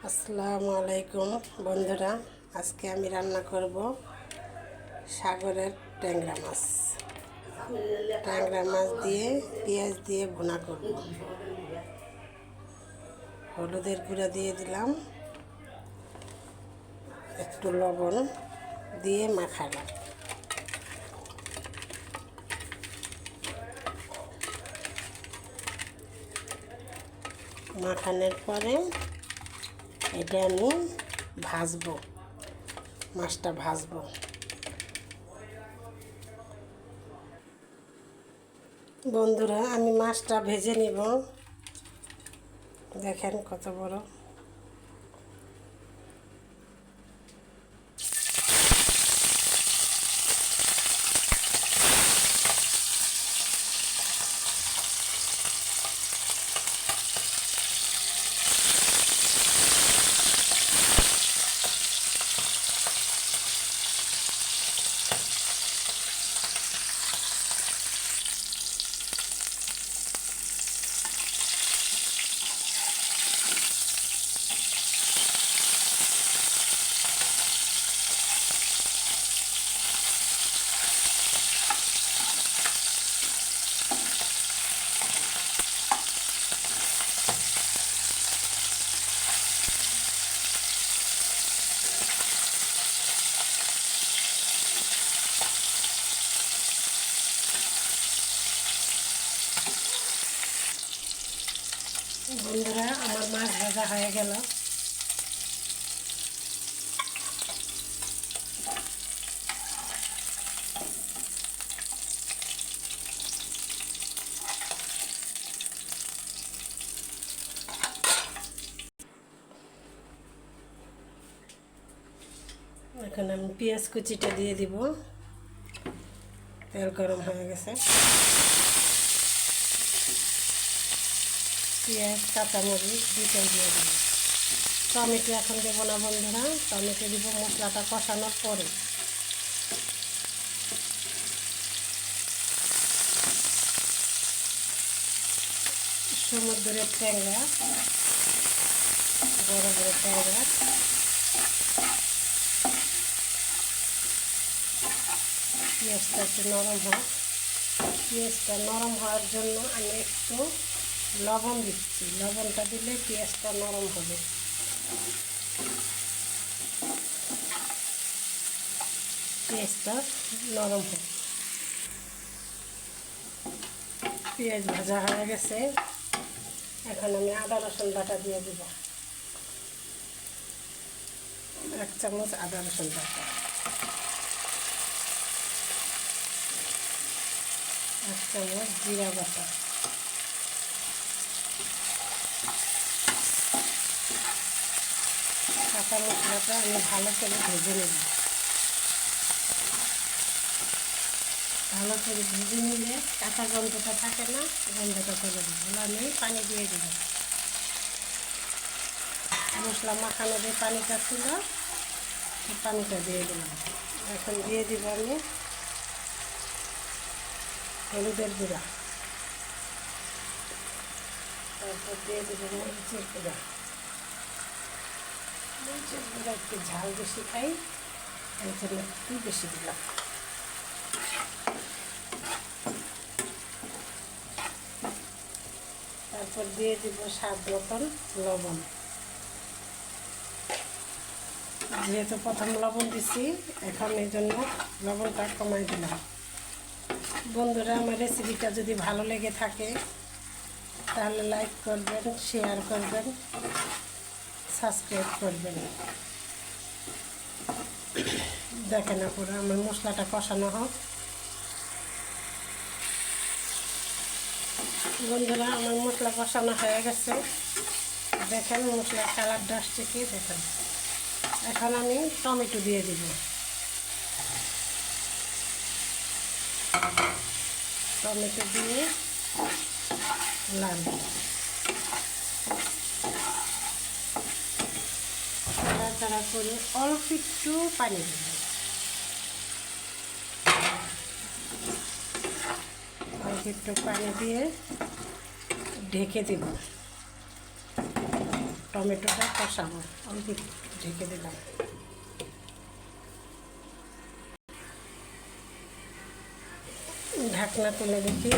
আসসালামু আলাইকুম বন্ধুরা, আজকে আমি রান্না করব সাগরের ট্যাংরা মাছ। ট্যাংরা মাছ দিয়ে পেঁয়াজ দিয়ে ভুনা করব। হলুদের গুঁড়া দিয়ে দিলাম, একটু লবণ দিয়ে মাখালাম। মাখানোর পরে এটা আমি ভাজবো, মাছটা ভাজবো। বন্ধুরা, আমি মাছটা ভেজে নিব। দেখেন কত বড়। বন্ধুরা, আমার মাছ ভাজা হয়ে গেল। এখন আমি পেঁয়াজ কুচিটা দিয়ে দিব। তেল গরম হয়ে গেছে। পেঁয়াজ কাঁচামরিচ দুটোই দিয়ে দেব। টমেটো এখন দেবো না বন্ধুরা, টমেটো দিব মশলাটা কষানোর পরে। সমুদ্রের ট্যাংরা, বড় বড় ট্যাংরা। পেঁয়াজটা একটু নরম হয়। পেঁয়াজটা নরম হওয়ার জন্য আমি একটু লবণ দিচ্ছি। লবণটা দিলে পেঁয়াজটা নরম হবে। পেঁয়াজটা নরম হবে। পেঁয়াজ ভাজা হয়ে গেছে। এখন আমি আদা রসুন বাটা দিয়ে দেব। 1 চামচ আদা রসুন বাটা, 1 চামচ জিরা বাটা, কাঁচা মশলাটা আমি ভালো করে ভেজে নেব। ভালো করে ভেজে নিলে কাঁচা গন্ধটা থাকে না, গন্ধটা চলে যাবে। আমি পানি দিয়ে দেব। মশলা মাখানো যে পানিটা ছিল সেই পানিটা দিয়ে দিলাম। এখন দিয়ে দিব আমি হলুদের গুঁড়া, তারপর দিয়ে দেবো মরিচের গুঁড়া। মরিচের গুঁড়া একটু ঝাল বেশি খাই, এই জন্য একটু বেশি দিলাম। তারপর দিয়ে দিব স্বাদ মতন লবণ। যেহেতু প্রথম লবণ দিছি, এখন এই জন্য লবণটা কমাই দিলাম। বন্ধুরা, আমার রেসিপিটা যদি ভালো লেগে থাকে তাহলে লাইক করবেন, শেয়ার করবেন, সাবস্ক্রাইব করবেন। দেখেন আপনারা, আমার মশলাটা কষানো হোক। বন্ধুরা, আমার মশলা কষানো হয়ে গেছে। দেখেন মশলার কালারটা আসছে কি, দেখেন। এখন আমি টমেটো দিয়ে দিব। টমেটো দিয়ে লাগবে নাড়াচাড়া করে অল্প একটু পানি দেব। অল্প একটু পানি দিয়ে ঢেকে দেব। টমেটোটা কষাবো। অল্প ঢেকে দিলাম। ঢাকনা তুলে দেখি,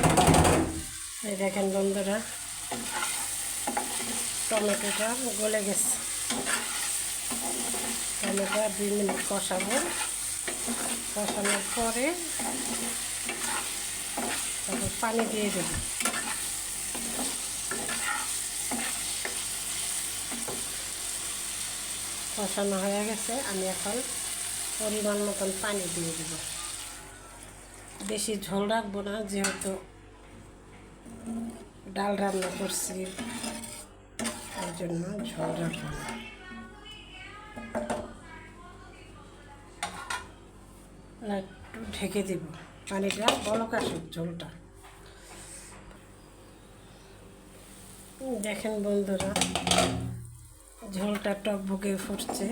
এই দেখেন বন্ধুরা টমেটোটা গলে গেছে। টমেটো 2 মিনিট কষাবো। কষানোর পরে তারপর পানি দিয়ে দেব। কষানো হয়ে গেছে, আমি এখন পরিমাণ মতন পানি দিয়ে দেব। বেশি ঝোল রাখবো না, যেহেতু ডাল রান্না করছি, এই জন্য ঝোল রাখবো না। একটু ঢেকে দিব, পানিটা বলক আসুক, ঝোলটা। দেখেন বন্ধুরা ঝোলটা টকবকে ফুটছে।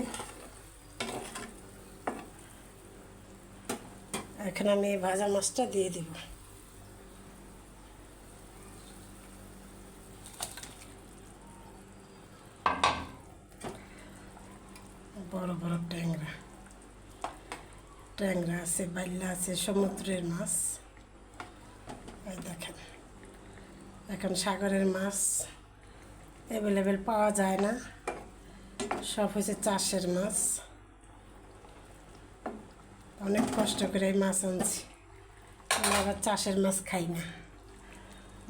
এখন আমি ভাজা মাছটা দিয়ে দিব। বড় বড় ট্যাংরা আছে, বাইল্লা আছে, সমুদ্রের মাছ। এই দেখেন, এখন সাগরের মাছ অ্যাভেলেবেল পাওয়া যায় না, সব হচ্ছে চাষের মাছ। অনেক কষ্ট করে এই মাছ আনছি, আমরা আবার চাষের মাছ খাই না।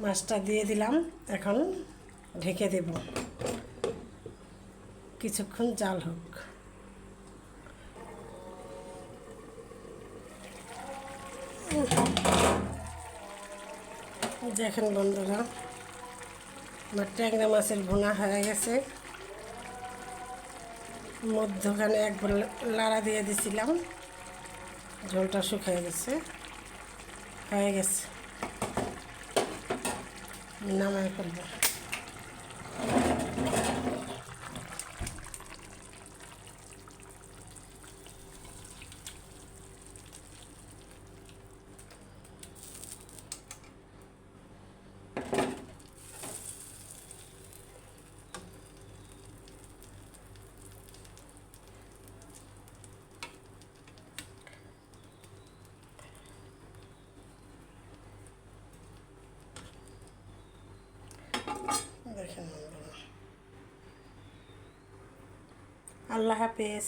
মাছটা দিয়ে দিলাম, এখন ঢেকে দেব, কিছুক্ষণ জাল হোক। দেখেন বন্ধুরা আমার ট্যাংরা মাছের ভুনা হয়ে গেছে। মধ্যখানে একবার লাড়া দিয়ে দিছিলাম, ঝোলটা শুকিয়ে গেছে, হয়ে গেছে, নামায় ফেলব। দেখেন, আল্লাহ হাফেজ।